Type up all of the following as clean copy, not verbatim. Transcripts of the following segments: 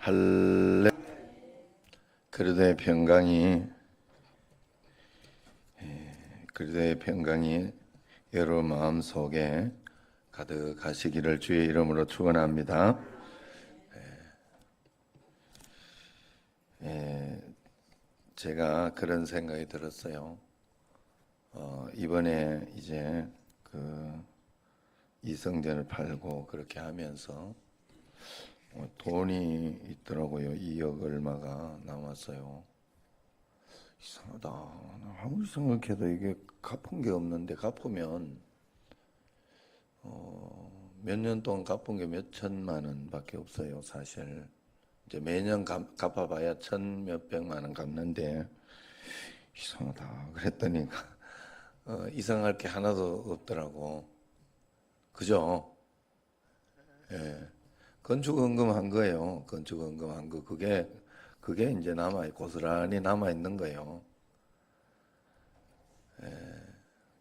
할례 그리스도의 평강이 여러분 마음 속에 가득하시기를 주의 이름으로 축원합니다. 제가 그런 생각이 들었어요. 이번에 이제 이성전을 팔고 그렇게 하면서 돈이 있더라고요. 2억 얼마가 남았어요. 이상하다. 아무리 생각해도 이게 갚은 게 없는데 갚으면 몇 년 동안 갚은 게 몇 천만 원밖에 없어요. 사실 이제 매년 갚아봐야 천 몇백만 원 갚는데 이상하다. 그랬더니 이상할 게 하나도 없더라고. 그죠? 예. 건축원금 한 거예요. 건축원금 한 거. 그게 이제 고스란히 남아있는 거예요.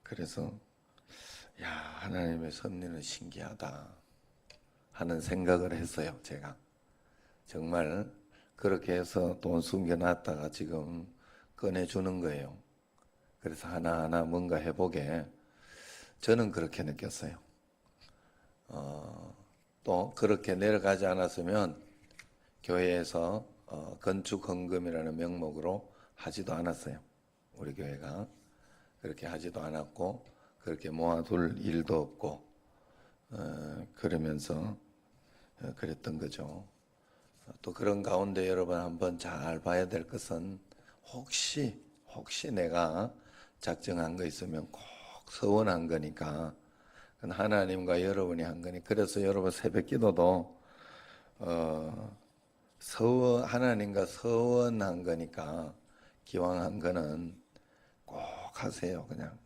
그래서, 야, 하나님의 섭리는 신기하다 하는 생각을 했어요, 제가. 정말 그렇게 해서 돈 숨겨놨다가 지금 꺼내주는 거예요. 그래서 하나하나 뭔가 해보게 저는 그렇게 느꼈어요. 또 그렇게 내려가지 않았으면 교회에서 건축헌금이라는 명목으로 하지도 않았어요. 우리 교회가 그렇게 하지도 않았고 그렇게 모아둘 일도 없고 그러면서 그랬던 거죠. 또 그런 가운데 여러분 한번 잘 봐야 될 것은 혹시 내가 작정한 거 있으면 꼭 서원한 거니까 하나님과 여러분이 한 거니. 그래서 여러분 새벽기도도 하나님과 서원한 거니까 기왕한 거는 꼭 하세요. 그냥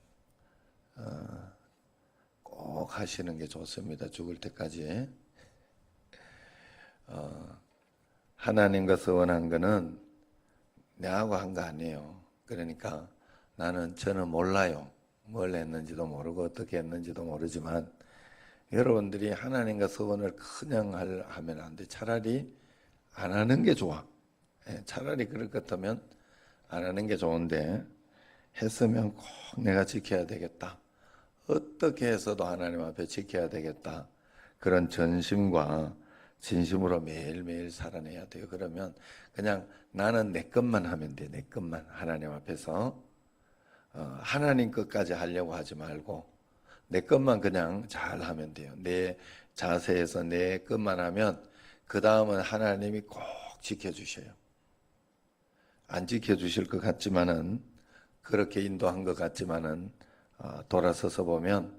꼭 하시는 게 좋습니다. 죽을 때까지. 하나님과 서원한 거는 내하고 한 거 아니에요. 그러니까 저는 몰라요. 뭘 했는지도 모르고 어떻게 했는지도 모르지만 여러분들이 하나님과 서원을 그냥 하면 안 돼. 차라리 안 하는 게 좋아. 차라리 그럴 것 같으면 안 하는 게 좋은데 했으면 꼭 내가 지켜야 되겠다. 어떻게 해서도 하나님 앞에 지켜야 되겠다. 그런 전심과 진심으로 매일매일 살아내야 돼요. 그러면 그냥 나는 내 것만 하면 돼. 내 것만 하나님 앞에서 하나님 것까지 하려고 하지 말고 내 것만 그냥 잘 하면 돼요. 내 자세에서 내 것만 하면 그 다음은 하나님이 꼭 지켜주셔요. 안 지켜주실 것 같지만은 그렇게 인도한 것 같지만은 돌아서서 보면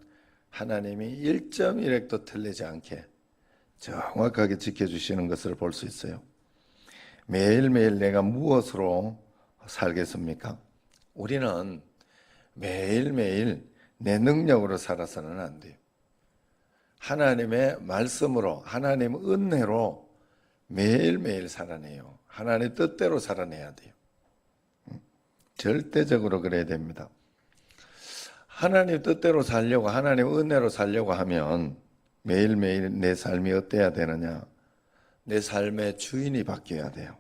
하나님이 1.1획도 틀리지 않게 정확하게 지켜주시는 것을 볼 수 있어요. 매일매일 내가 무엇으로 살겠습니까? 우리는 매일매일 내 능력으로 살아서는 안 돼요. 하나님의 말씀으로, 하나님 은혜로 매일매일 살아내요. 하나님 뜻대로 살아내야 돼요. 절대적으로 그래야 됩니다. 하나님 뜻대로 살려고, 하나님 은혜로 살려고 하면 매일매일 내 삶이 어때야 되느냐? 내 삶의 주인이 바뀌어야 돼요.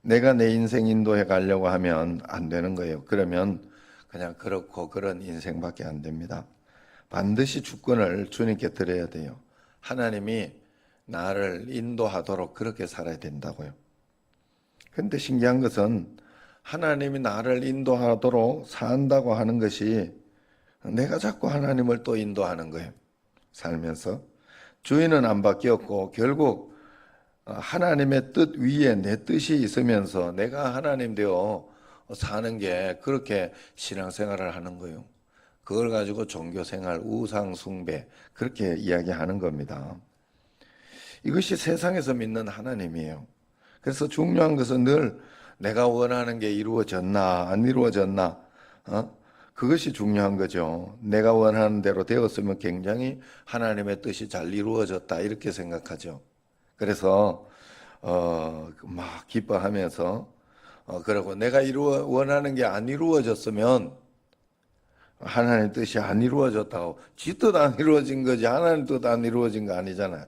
내가 내 인생 인도해 가려고 하면 안 되는 거예요. 그러면 그냥 그렇고 그런 인생밖에 안 됩니다. 반드시 주권을 주님께 드려야 돼요. 하나님이 나를 인도하도록 그렇게 살아야 된다고요. 그런데 신기한 것은 하나님이 나를 인도하도록 산다고 하는 것이 내가 자꾸 하나님을 또 인도하는 거예요. 살면서 주인은 안 바뀌었고 결국 하나님의 뜻 위에 내 뜻이 있으면서 내가 하나님 되어 사는 게 그렇게 신앙생활을 하는 거예요. 그걸 가지고 종교생활, 우상숭배 그렇게 이야기하는 겁니다. 이것이 세상에서 믿는 하나님이에요. 그래서 중요한 것은 늘 내가 원하는 게 이루어졌나 안 이루어졌나 그것이 중요한 거죠. 내가 원하는 대로 되었으면 굉장히 하나님의 뜻이 잘 이루어졌다 이렇게 생각하죠. 그래서 막 기뻐하면서 그러고 내가 원하는 게 안 이루어졌으면 하나님 뜻이 안 이루어졌다고 지 뜻 안 이루어진 거지 하나님 뜻 안 이루어진 거 아니잖아요.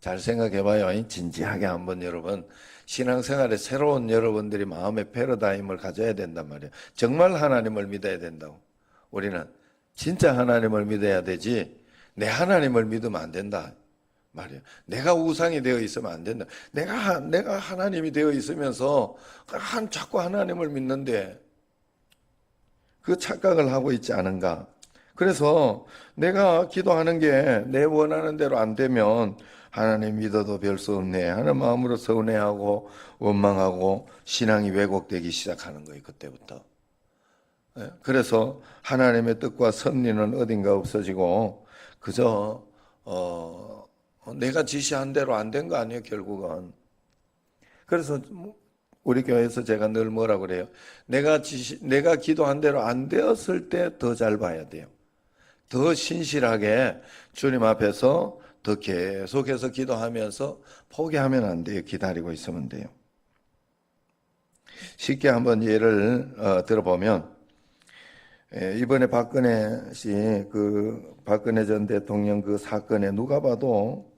잘 생각해봐요. 진지하게 한번 여러분 신앙생활에 새로운 여러분들이 마음의 패러다임을 가져야 된단 말이에요. 정말 하나님을 믿어야 된다고. 우리는 진짜 하나님을 믿어야 되지 내 하나님을 믿으면 안 된다 말이에요. 내가 우상이 되어 있으면 안 된다. 내가 하나님이 되어 있으면서 자꾸 하나님을 믿는데 그 착각을 하고 있지 않은가. 그래서 내가 기도하는 게 내 원하는 대로 안 되면 하나님 믿어도 별 수 없네 하는 마음으로 서운해하고 원망하고 신앙이 왜곡되기 시작하는 거예요. 그때부터. 그래서 하나님의 뜻과 섭리는 어딘가 없어지고 그저 내가 지시한 대로 안 된 거 아니에요, 결국은. 그래서 우리 교회에서 제가 늘 뭐라 그래요? 내가 기도한 대로 안 되었을 때 더 잘 봐야 돼요. 더 신실하게 주님 앞에서 더 계속해서 기도하면서 포기하면 안 돼요. 기다리고 있으면 돼요. 쉽게 한번 예를 들어보면 이번에 박근혜 박근혜 전 대통령 그 사건에 누가 봐도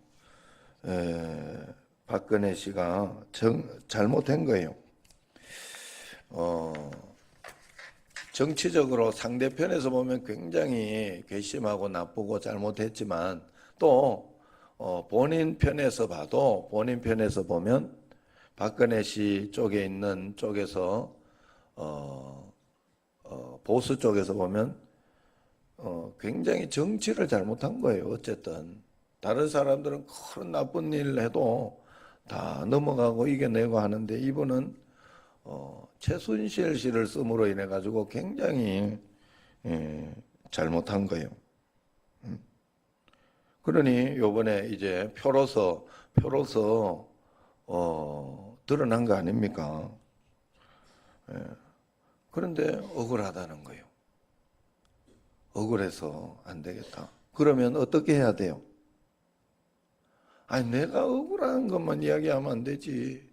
박근혜 씨가 잘못한 거예요. 정치적으로 상대편에서 보면 굉장히 괘씸하고 나쁘고 잘못했지만 또 본인 편에서 보면 박근혜 씨 쪽에 있는 쪽에서 보수 쪽에서 보면 굉장히 정치를 잘못한 거예요. 어쨌든 다른 사람들은 그런 나쁜 일을 해도 다 넘어가고 이겨내고 하는데 이분은 최순실 씨를 씀으로 인해 가지고 굉장히 잘못한 거예요. 그러니 요번에 이제 표로서 드러난 거 아닙니까? 그런데 억울하다는 거예요. 억울해서 안 되겠다. 그러면 어떻게 해야 돼요? 아니 내가 억울한 것만 이야기하면 안 되지.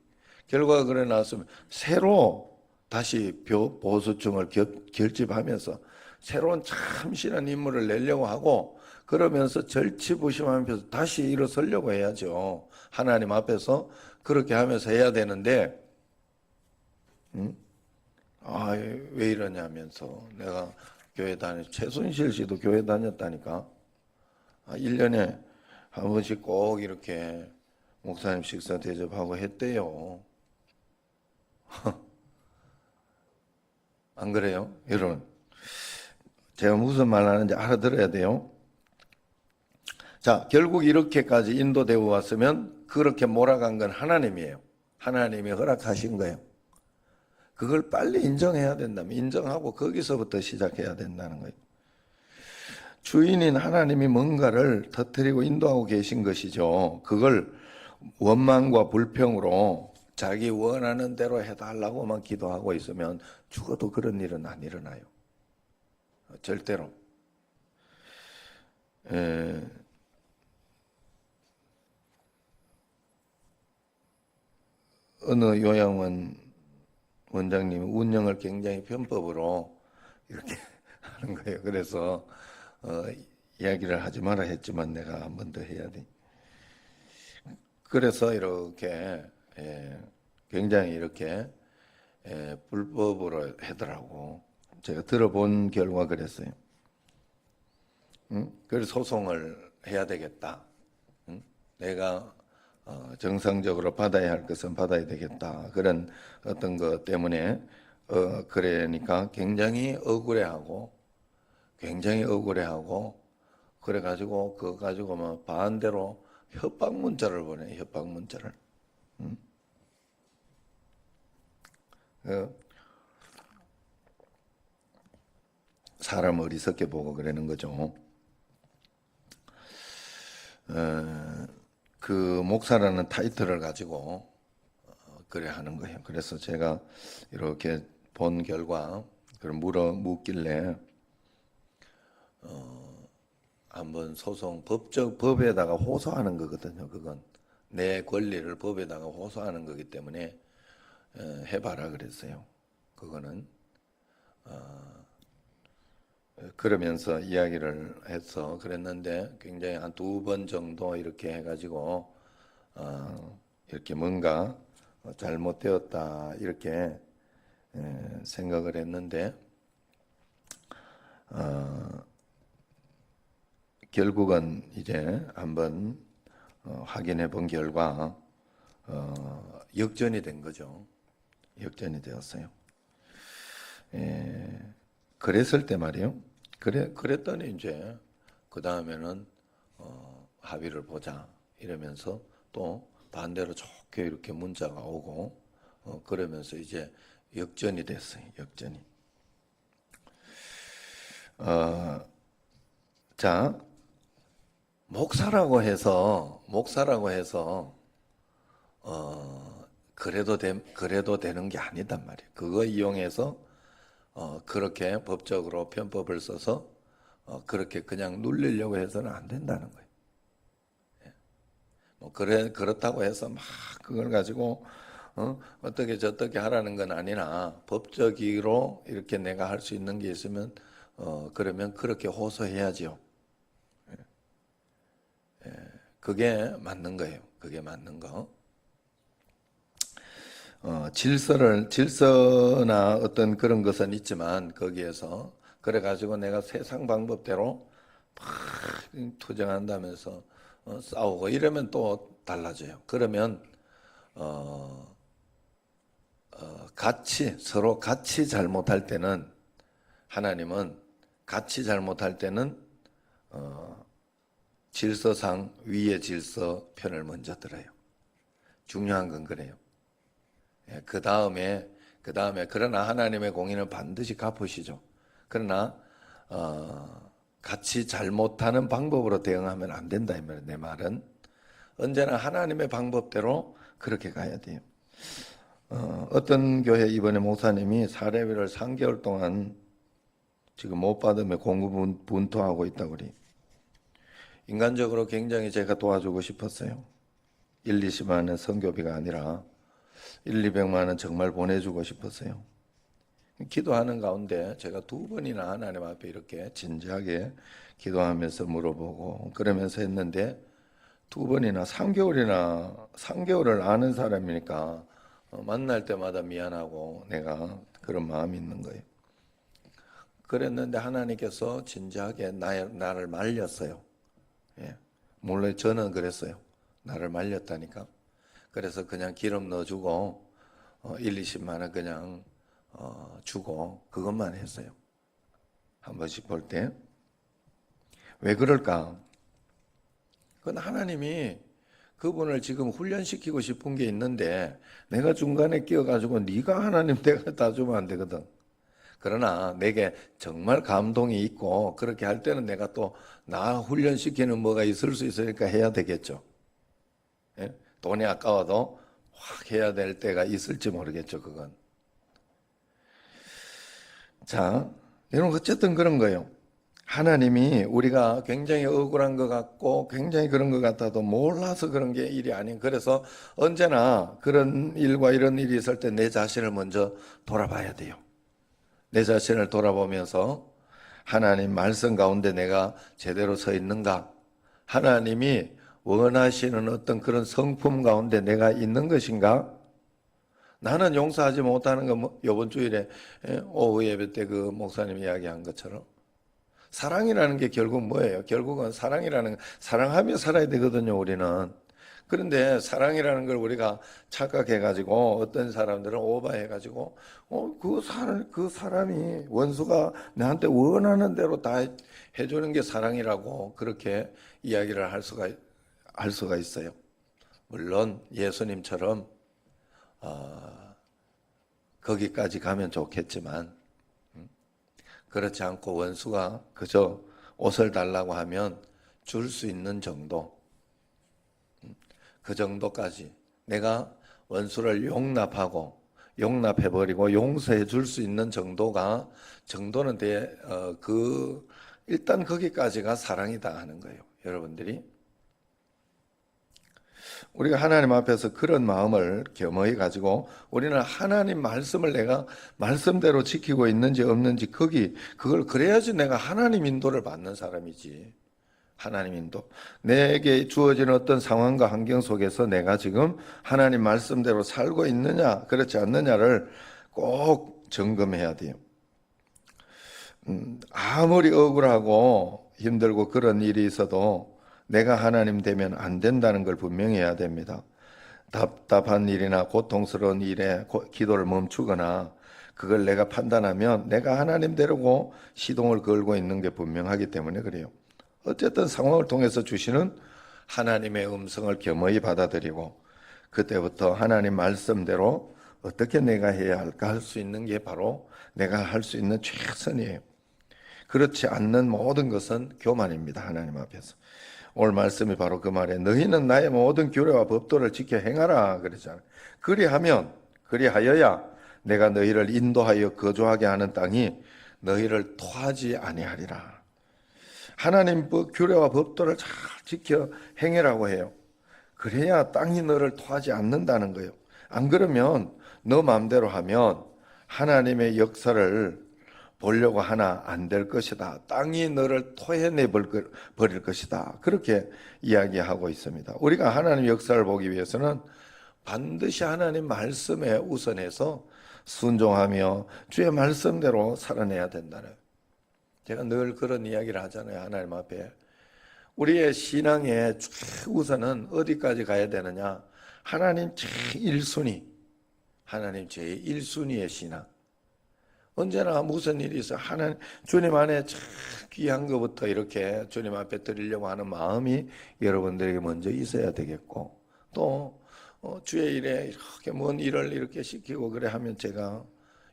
결과가 그래 나왔으면 새로 다시 보수층을 결집하면서 새로운 참신한 인물을 내려고 하고 그러면서 절치부심하면서 다시 일어서려고 해야죠. 하나님 앞에서 그렇게 하면서 해야 되는데 왜 이러냐면서 내가 교회 최순실 씨도 교회 다녔다니까. 1년에 한 번씩 꼭 이렇게 목사님 식사 대접하고 했대요. 안 그래요? 여러분, 제가 무슨 말 하는지 알아들어야 돼요. 자, 결국 이렇게까지 인도되어 왔으면 그렇게 몰아간 건 하나님이에요. 하나님이 허락하신 거예요. 그걸 빨리 인정해야 된다면 인정하고 거기서부터 시작해야 된다는 거예요. 주인인 하나님이 뭔가를 터뜨리고 인도하고 계신 것이죠. 그걸 원망과 불평으로 자기 원하는 대로 해달라고만 기도하고 있으면 죽어도 그런 일은 안 일어나요. 절대로. 어느 요양원 원장님이 운영을 굉장히 편법으로 이렇게 하는 거예요. 그래서 이야기를 하지 마라 했지만 내가 한 번 더 해야 돼. 그래서 이렇게 굉장히 이렇게 불법으로 하더라고. 제가 들어본 결과 그랬어요. 그래서 소송을 해야 되겠다. 내가 정상적으로 받아야 할 것은 받아야 되겠다. 그런 어떤 것 때문에 그러니까 굉장히 억울해하고 그래가지고 그거 가지고 뭐 반대로 협박 문자를 보내. 협박 문자를. 사람 어리석게 보고 그러는 거죠. 그 목사라는 타이틀을 가지고 그래 하는 거예요. 그래서 제가 이렇게 본 결과 그걸 묻길래 한번 법에다가 호소하는 거거든요. 그건 내 권리를 법에다가 호소하는 거기 때문에 해봐라 그랬어요. 그거는 그러면서 이야기를 해서 그랬는데 굉장히 한 2번 정도 이렇게 해가지고 이렇게 뭔가 잘못되었다 이렇게 생각을 했는데 결국은 이제 한번 확인해 본 결과 역전이 된 거죠. 역전이 되었어요. 그랬을 때 말이요. 그랬더니 이제 그 다음에는 합의를 보자 이러면서 또 반대로 좋게 이렇게 문자가 오고 그러면서 이제 역전이 됐어요. 역전이. 자, 목사라고 해서 그래도 되는 게 아니단 말이에요. 그거 이용해서 그렇게 법적으로 편법을 써서 그렇게 그냥 눌리려고 해서는 안 된다는 거예요. 뭐 그렇다고 해서 막 그걸 가지고 어떻게 저떻게 하라는 건 아니나 법적으로 이렇게 내가 할 수 있는 게 있으면 그러면 그렇게 호소해야죠. 그게 맞는 거예요. 그게 맞는 거. 질서나 어떤 그런 것은 있지만 거기에서 그래가지고 내가 세상 방법대로 막 투쟁한다면서 싸우고 이러면 또 달라져요. 그러면 서로 같이 잘못할 때는 하나님은 같이 잘못할 때는 질서상 위의 질서 편을 먼저 들어요. 중요한 건 그래요. 그 다음에 그러나 하나님의 공의는 반드시 갚으시죠. 그러나 같이 잘못하는 방법으로 대응하면 안 된다 이 말이에요. 내 말은 언제나 하나님의 방법대로 그렇게 가야 돼요. 어떤 교회 이번에 목사님이 사례비를 3개월 동안 지금 못 받으며 공급분투하고 있다고 그래요. 인간적으로 굉장히 제가 도와주고 싶었어요. 1, 20만 원 선교비가 아니라 1, 200만 원 정말 보내주고 싶었어요. 기도하는 가운데 제가 2번이나 하나님 앞에 이렇게 진지하게 기도하면서 물어보고 그러면서 했는데 2번이나 3개월을 아는 사람이니까 만날 때마다 미안하고 내가 그런 마음이 있는 거예요. 그랬는데 하나님께서 진지하게 나를 말렸어요. 몰래 저는 그랬어요. 나를 말렸다니까. 그래서 그냥 기름 넣어주고 1, 20만 원 그냥 주고 그것만 했어요. 한 번씩 볼 때. 왜 그럴까? 그건 하나님이 그분을 지금 훈련시키고 싶은 게 있는데 내가 중간에 끼어가지고 네가 하나님 내가 다 주면 안 되거든. 그러나 내게 정말 감동이 있고 그렇게 할 때는 내가 또 나 훈련시키는 뭐가 있을 수 있으니까 해야 되겠죠. 돈이 아까워도 확 해야 될 때가 있을지 모르겠죠. 그건. 자, 여러분 어쨌든 그런 거예요. 하나님이 우리가 굉장히 억울한 것 같고 굉장히 그런 것 같아도 몰라서 그런 게 일이 아닌. 그래서 언제나 그런 일과 이런 일이 있을 때 내 자신을 먼저 돌아봐야 돼요. 내 자신을 돌아보면서 하나님 말씀 가운데 내가 제대로 서 있는가? 하나님이 원하시는 어떤 그런 성품 가운데 내가 있는 것인가? 나는 용서하지 못하는 거 이번 주일에 오후 예배 때 그 목사님이 이야기한 것처럼 사랑이라는 게 결국 뭐예요? 결국은 사랑하며 살아야 되거든요, 우리는. 그런데 사랑이라는 걸 우리가 착각해가지고 어떤 사람들은 오버해가지고 그 사람이 원수가 나한테 원하는 대로 다 해주는 게 사랑이라고 그렇게 이야기를 할 수가 있어요. 물론 예수님처럼 거기까지 가면 좋겠지만 그렇지 않고 원수가 그저 옷을 달라고 하면 줄 수 있는 정도, 그 정도까지 내가 원수를 용납해버리고 용서해 줄 수 있는 정도는 일단 거기까지가 사랑이다 하는 거예요. 여러분들이. 우리가 하나님 앞에서 그런 마음을 겸허히 가지고 우리는 하나님 말씀을 내가 말씀대로 지키고 있는지 없는지 그걸 그래야지 내가 하나님 인도를 받는 사람이지. 하나님 인도. 내게 주어진 어떤 상황과 환경 속에서 내가 지금 하나님 말씀대로 살고 있느냐, 그렇지 않느냐를 꼭 점검해야 돼요. 아무리 억울하고 힘들고 그런 일이 있어도 내가 하나님 되면 안 된다는 걸 분명히 해야 됩니다. 답답한 일이나 고통스러운 일에 기도를 멈추거나 그걸 내가 판단하면 내가 하나님 되려고 시동을 걸고 있는 게 분명하기 때문에 그래요. 어쨌든 상황을 통해서 주시는 하나님의 음성을 겸허히 받아들이고 그때부터 하나님 말씀대로 어떻게 내가 해야 할까 할 수 있는 게 바로 내가 할 수 있는 최선이에요. 그렇지 않는 모든 것은 교만입니다. 하나님 앞에서. 오늘 말씀이 바로 그 말에 너희는 나의 모든 규례와 법도를 지켜 행하라 그러잖아요. 그리하여야 내가 너희를 인도하여 거주하게 하는 땅이 너희를 토하지 아니하리라. 하나님 규례와 법도를 잘 지켜 행해라고 해요. 그래야 땅이 너를 토하지 않는다는 거예요. 안 그러면 너 마음대로 하면 하나님의 역사를 보려고 하나 안 될 것이다. 땅이 너를 토해내 버릴 것이다. 그렇게 이야기하고 있습니다. 우리가 하나님의 역사를 보기 위해서는 반드시 하나님 말씀에 우선해서 순종하며 주의 말씀대로 살아내야 된다는. 제가 늘 그런 이야기를 하잖아요. 하나님 앞에. 우리의 신앙의 최우선은 어디까지 가야 되느냐? 하나님 제1순위. 하나님 제1순위의 신앙. 언제나 무슨 일이 있어 하나님 주님 안에 참 귀한 것부터 이렇게 주님 앞에 드리려고 하는 마음이 여러분들에게 먼저 있어야 되겠고 또 주의 일에 이렇게 먼 일을 이렇게 시키고 그래 하면 제가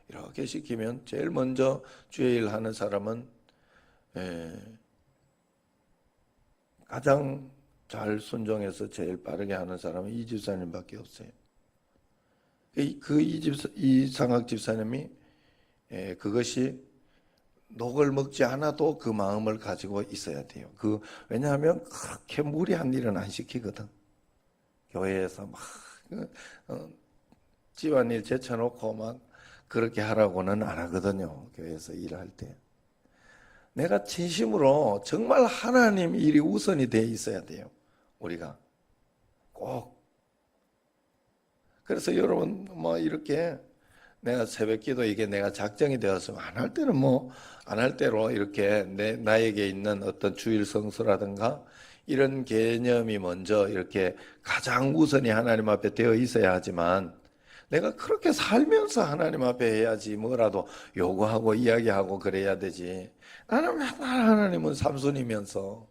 이렇게 시키면 제일 먼저 주의 일 하는 사람은 가장 잘 순종해서 제일 빠르게 하는 사람은 이 집사님밖에 없어요. 이상학 집사님이 그것이 녹을 먹지 않아도 그 마음을 가지고 있어야 돼요. 왜냐하면 그렇게 무리한 일은 안 시키거든. 교회에서 막 집안일 제쳐놓고 막 그렇게 하라고는 안 하거든요. 교회에서 일할 때. 내가 진심으로 정말 하나님 일이 우선이 돼 있어야 돼요. 우리가 꼭. 그래서 여러분 이렇게 내가 새벽기도 이게 내가 작정이 되었으면 안 할 때는 안 할 대로 이렇게 나에게 있는 어떤 주일 성수라든가 이런 개념이 먼저 이렇게 가장 우선이 하나님 앞에 되어 있어야 하지만 내가 그렇게 살면서 하나님 앞에 해야지 뭐라도 요구하고 이야기하고 그래야 되지. 나는 맨날 하나님은 삼순이면서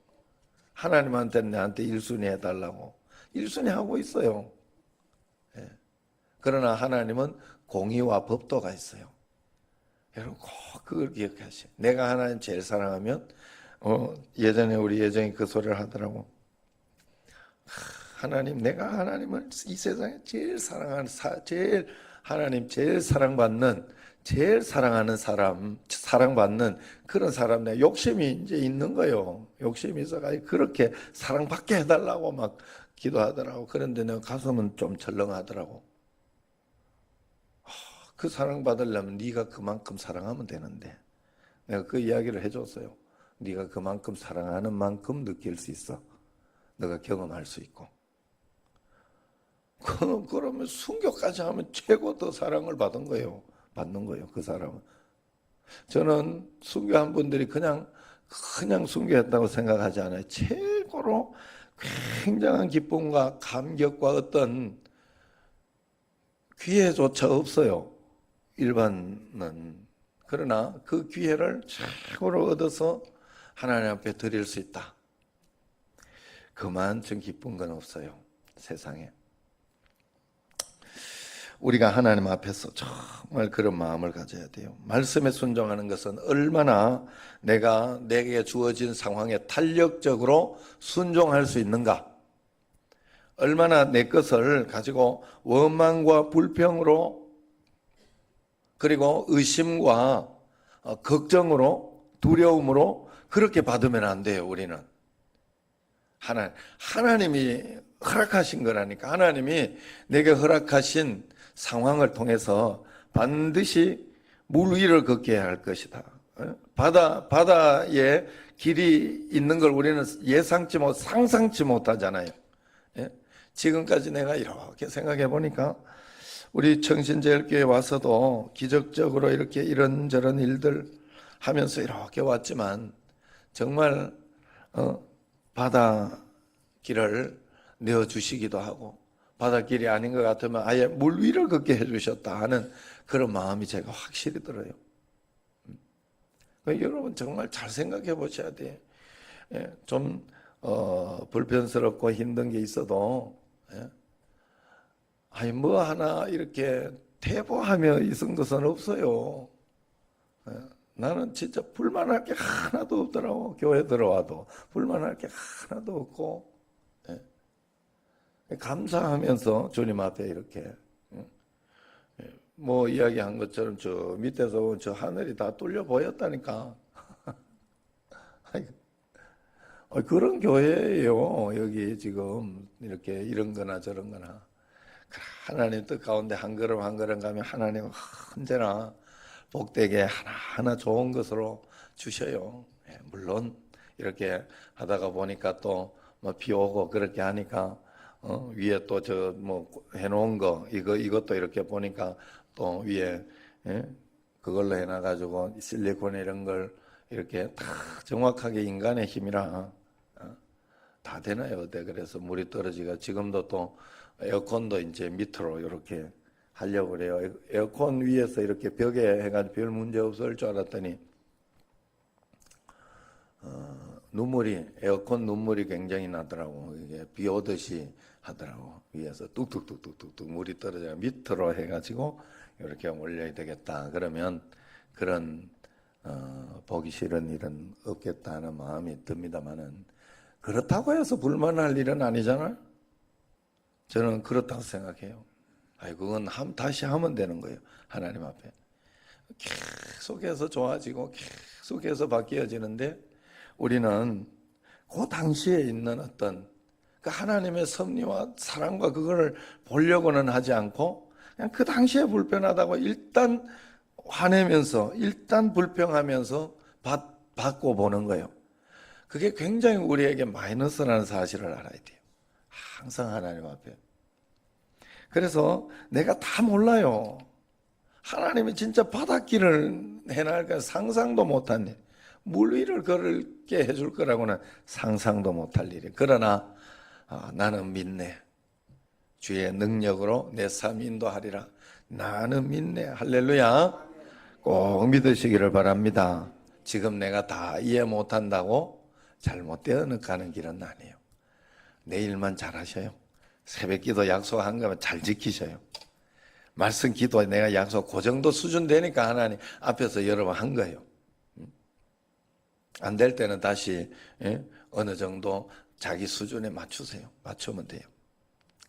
하나님한테는 내한테 1순위 해달라고 1순위 하고 있어요. 그러나 하나님은 공의와 법도가 있어요. 여러분 꼭 그걸 기억하세요. 내가 하나님 제일 사랑하면 예전에 우리 예정이 그 소리를 하더라고. 하나님 내가 하나님을 이 세상에 제일 사랑하는 하나님 제일 사랑받는 제일 사랑하는 사람 사랑받는 그런 사람 내 욕심이 이제 있는 거예요. 욕심이 있어가지고 그렇게 사랑받게 해달라고 막 기도하더라고. 그런데 내가 가슴은 좀 철렁하더라고. 그 사랑받으려면 네가 그만큼 사랑하면 되는데 내가 그 이야기를 해줬어요. 네가 그만큼 사랑하는 만큼 느낄 수 있어. 너가 경험할 수 있고. 그러면 순교까지 하면 최고 더 사랑을 받는 거예요. 그 사람은. 저는 순교한 분들이 그냥 순교했다고 생각하지 않아요. 최고로 굉장한 기쁨과 감격과 어떤 기회조차 없어요. 일반은. 그러나 그 기회를 최고로 얻어서 하나님 앞에 드릴 수 있다. 그만큼 기쁜 건 없어요. 세상에. 우리가 하나님 앞에서 정말 그런 마음을 가져야 돼요. 말씀에 순종하는 것은 얼마나 내게 주어진 상황에 탄력적으로 순종할 수 있는가. 얼마나 내 것을 가지고 원망과 불평으로 그리고 의심과 걱정으로 두려움으로 그렇게 받으면 안 돼요. 우리는 하나님이 허락하신 거라니까. 하나님이 내게 허락하신 상황을 통해서 반드시 물 위를 걷게 할 것이다. 바다에 길이 있는 걸 우리는 예상치 못, 상상치 못하잖아요. 예? 지금까지 내가 이렇게 생각해 보니까 우리 청신제일교회 와서도 기적적으로 이렇게 이런저런 일들 하면서 이렇게 왔지만 정말 바닷길을 내어주시기도 하고 바닷길이 아닌 것 같으면 아예 물 위를 걷게 해주셨다 하는 그런 마음이 제가 확실히 들어요. 여러분 정말 잘 생각해 보셔야 돼요. 예, 좀 불편스럽고 힘든 게 있어도 아니 뭐 하나 이렇게 퇴보하며 있은 것은 없어요. 나는 진짜 불만할 게 하나도 없더라고. 교회 들어와도 불만할 게 하나도 없고 감사하면서 주님 앞에 이렇게 뭐 이야기한 것처럼 저 밑에서 본 저 하늘이 다 뚫려 보였다니까. 그런 교회예요. 여기 지금 이렇게 이런 거나 저런 거나 하나님 뜻 가운데 한 걸음 한 걸음 가면 하나님은 언제나 복되게 하나하나 좋은 것으로 주셔요. 물론 이렇게 하다가 보니까 또 뭐 비 오고 그렇게 하니까 위에 또 저 뭐 해놓은 거 이것도 이렇게 보니까 또 위에 그걸로 해놔가지고 실리콘 이런 걸 이렇게 다 정확하게 인간의 힘이라 다 되나요? 어때? 그래서 물이 떨어지가 지금도 또 에어컨도 이제 밑으로 이렇게 하려고 그래요. 에어컨 위에서 이렇게 벽에 해가지고 별 문제 없을 줄 알았더니 에어컨 눈물이 굉장히 나더라고. 이게 비 오듯이 하더라고. 위에서 뚝뚝뚝뚝뚝 물이 떨어져 밑으로 해가지고 이렇게 올려야 되겠다. 그러면 그런 보기 싫은 일은 없겠다 하는 마음이 듭니다만은 그렇다고 해서 불만할 일은 아니잖아요. 저는 그렇다고 생각해요. 그건 다시 하면 되는 거예요. 하나님 앞에. 계속해서 좋아지고 계속해서 바뀌어지는데 우리는 그 당시에 있는 어떤 그 하나님의 섭리와 사랑과 그거를 보려고는 하지 않고 그냥 그 당시에 불편하다고 일단 화내면서 일단 불평하면서 받고 보는 거예요. 그게 굉장히 우리에게 마이너스라는 사실을 알아야 돼요. 항상 하나님 앞에. 그래서 내가 다 몰라요. 하나님이 진짜 바닷길을 해나갈까 상상도 못한 일. 물 위를 걸게 해줄 거라고는 상상도 못할 일이에요. 그러나 나는 믿네. 주의 능력으로 내 삶 인도하리라. 나는 믿네. 할렐루야. 꼭 믿으시기를 바랍니다. 지금 내가 다 이해 못한다고 잘못되어 가는 길은 아니에요. 내일만 잘하셔요. 새벽기도 약속한 거면 잘 지키셔요. 말씀 기도 내가 약속 그 정도 수준 되니까 하나님 앞에서 여러 번 한 거예요. 안 될 때는 다시 어느 정도 자기 수준에 맞추세요. 맞추면 돼요.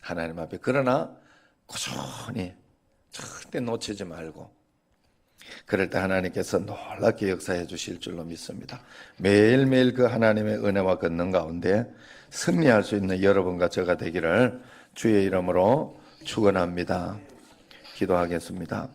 하나님 앞에. 그러나 꾸준히 절대 놓치지 말고 그럴 때 하나님께서 놀랍게 역사해 주실 줄로 믿습니다. 매일매일 그 하나님의 은혜와 권능 가운데 승리할 수 있는 여러분과 저가 되기를 주의 이름으로 축원합니다. 기도하겠습니다.